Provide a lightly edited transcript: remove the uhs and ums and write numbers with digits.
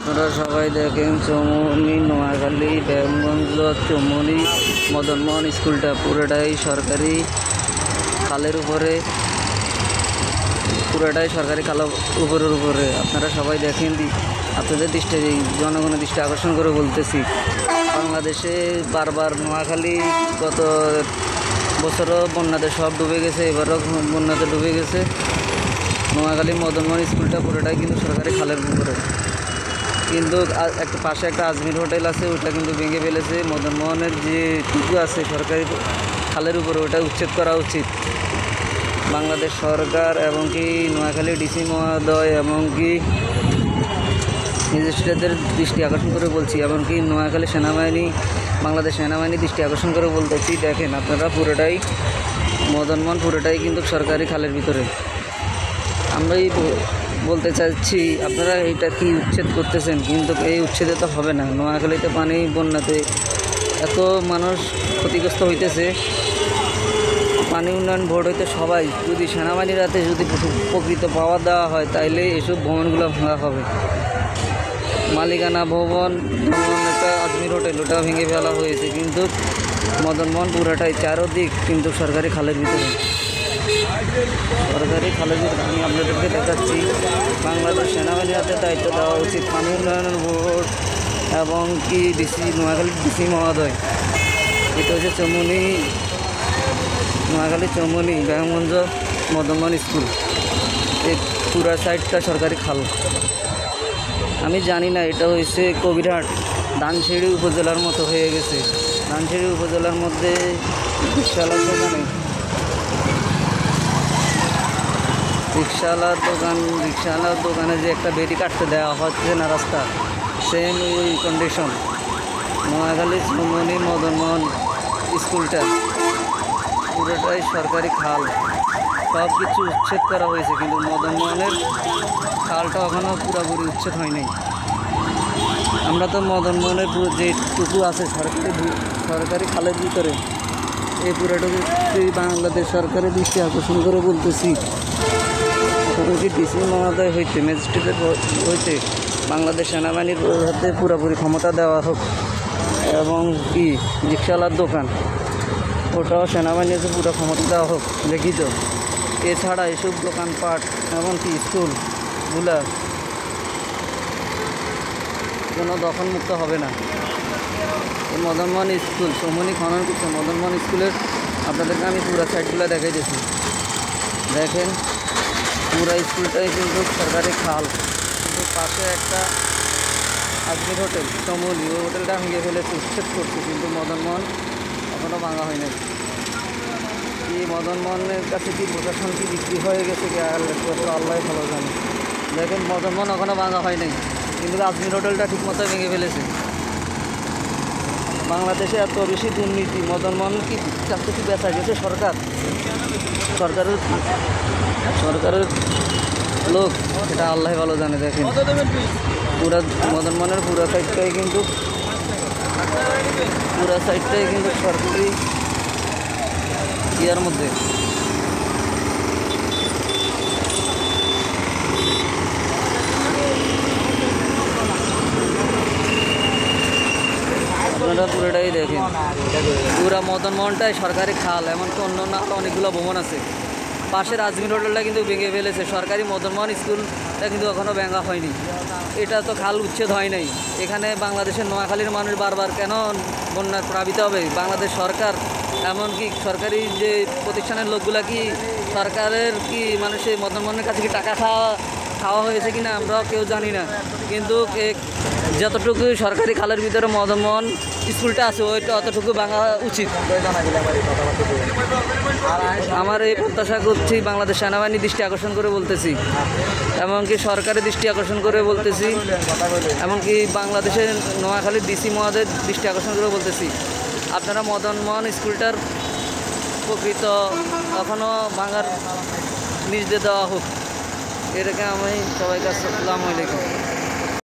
আপনারা সবাই দেখেন চৌমনি, নোয়াখালী, ব্যায়ামগঞ্জ, চৌমনি, মদনমোহন স্কুলটা পুরোটাই সরকারি খালের উপরে, পুরোটাই সরকারি খালের উপরে। আপনারা সবাই দেখেন, আপনাদের দৃষ্টি, জনগণের দৃষ্টি আকর্ষণ করে বলতেছি, বাংলাদেশে বারবার নোয়াখালী গত বছরও বন্যাতে সব ডুবে গেছে, এবারও বন্যাতে ডুবে গেছে। নোয়াখালী মদনমোহন স্কুলটা পুরোটাই কিন্তু সরকারি খালের উপরে, কিন্তু একটা পাশে একটা আজমির হোটেল আছে, ওটা কিন্তু ভেঙে ফেলেছে। মদনমোহনের যে টুকু আছে সরকারি খালের উপরে, ওটা উচ্ছেদ করা উচিত। বাংলাদেশ সরকার এবং কি নোয়াখালী ডিসি মহোদয় এবং কি ম্যাজিস্ট্রেটদের দৃষ্টি আকর্ষণ করে বলছি, এমনকি নোয়াখালী সেনাবাহিনী, বাংলাদেশ সেনাবাহিনী দৃষ্টি আকর্ষণ করে বলতেছি, দেখেন আপনারা পুরোটাই মদনমোহন পুরোটাই কিন্তু সরকারি খালের ভিতরে। আমরাই বলতে চাচ্ছি, আপনারা এইটা কি উচ্ছেদ করতেছেন, কিন্তু এই উচ্ছেদে তো হবে না। নোয়াখালীতে পানি বন্যাতে এত মানুষ ক্ষতিগ্রস্ত হইতেছে। পানি উন্নয়ন বোর্ড হইতে সবাই যদি সেনাবাহিনীর হাতে যদি প্রকৃত পাওয়ার দেওয়া হয়, তাইলে এসব ভবনগুলো ভাঙা হবে। মালিকানা ভবন যেমন একটা আজমির হোটেল, ওটা ভেঙে ফেলা হয়েছে, কিন্তু মদনমোহন পুরাটাই চারোদিক কিন্তু সরকারি খালের ভিতরে, সরকারি খালের ভিতরে। আমি আপনাদেরকে দেখাচ্ছি, বাংলাদেশ সেনাবাহিনীর হাতে দায়িত্ব দেওয়া উচিত পানি উন্নয়ন বোর্ড এবং কি ডিসি, নোয়াখালীর ডিসি মহোদয়। এটা হচ্ছে চৌমনি, নোয়াখালী চৌমনি, ব্যায়ামগঞ্জ, মদনমোহন স্কুল, এই পুরা সাইডটা সরকারি খাল। আমি জানি না, এটা হয়েছে কবিরহাট ধানসিঁড়ি উপজেলার মতো হয়ে গেছে। ধানসিঁড়ি উপজেলার মধ্যে রিক্সাওয়ালার দোকানে যে একটা বেরি কাটতে দেওয়া হচ্ছে না রাস্তা, সেম ওই কন্ডিশন। নোয়াখালী চৌমনি মদনমোহন স্কুলটা পুরোটাই সরকারি খাল, সব কিছু উচ্ছেদ করা হয়েছে, কিন্তু মদনমোহনের খালটা এখনও পুরোপুরি উচ্ছেদ হয়নি। আমরা তো মদনমোহনের যেটুকু আছে সরকারি খালের ভিতরে, এই পুরোটুকু বাংলাদেশ সরকারের দৃষ্টি আকর্ষণ করে বলতেছি, এমনকি ডিসি মহোদয় হইতে, ম্যাজিস্ট্রেটের হইতে বাংলাদেশ সেনাবাহিনীর হাতে পুরোপুরি ক্ষমতা দেওয়া হোক। এবং কি রিক্সাওয়ালার দোকান, ওটাও সেনাবাহিনীর হাতে পুরো ক্ষমতা দেওয়া হোক, লিখিত। এছাড়া এসব দোকানপাট এমনকি স্কুলগুলা কোনো দখলমুক্ত হবে না। মদনমোহন স্কুল, চৌমনি খনন করছে মদনমোহন স্কুলের, আপনাদেরকে আমি পুরো সাইডগুলো দেখাই দিয়েছি। দেখেন পুরা স্কুলটাই কিন্তু সরকারি খাল, কিন্তু পাশে একটা আজমির হোটেল চৌমনি, ওই হোটেলটা ভেঙে ফেলেছে, উচ্ছেদ করছে, কিন্তু মদনমোহন এখনও ভাঙা হয় নাই। কি মদনমোহনের কাছে কি প্রশাসন কি বিক্রি হয়ে গেছে কি আল্লাহ ভালো জানে। দেখেন মদনমোহন এখনও ভাঙা হয় নাই, কিন্তু আজমির হোটেলটা ঠিকমতো ভেঙে ফেলেছে। বাংলাদেশে এত বেশি দুর্নীতি, মদনমোহন কি কাছে কি বেচা গেছে সরকারের লোক, এটা আল্লাহ ভালো জানে। দেখেন পুরা মদনমোহনের পুরা সাইডটাই কিন্তু সরকারি ইয়ার মধ্যে। আপনারা পুরোটাই দেখেন, পুরা মদনমোহনটাই সরকারি খাল, এমনকি অন্য অনেকগুলো ভবন আছে। পাশের আজমির হোটেলটা কিন্তু ভেঙে ফেলেছে, সরকারি মদনমোহন স্কুলটা কিন্তু এখনও ভাঙা হয়নি। এটা তো খাল উচ্ছেদ হয় নাই। এখানে বাংলাদেশের নোয়াখালীর মানুষ বারবার কেন বন্যায় প্লাবিত হবে? বাংলাদেশ সরকার এমনকি সরকারি যে প্রতিষ্ঠানের লোকগুলা কি সরকারের কি মানুষের মদনমোহনের কাছে কি টাকা খাওয়া হয়েছে কিনা আমরাও কেউ জানি না, কিন্তু যতটুকু সরকারি খালের ভিতরে মদনমোহন স্কুলটা আছে, ওইটা অতটুকু ভাঙা উচিত। আমার এই প্রত্যাশা করছি, বাংলাদেশ সেনাবাহিনী দৃষ্টি আকর্ষণ করে বলতেছি, এমনকি সরকারের দৃষ্টি আকর্ষণ করে বলতেছি, এমনকি বাংলাদেশের নোয়াখালীর ডিসি মহোদয়ের দৃষ্টি আকর্ষণ করে বলতেছি, আপনারা মদনমোহন স্কুলটার প্রকৃত এখনও ভাঙার নির্দেশ দেওয়া হোক। এটাকে আমি সবাইকে আসসালামু আলাইকুম।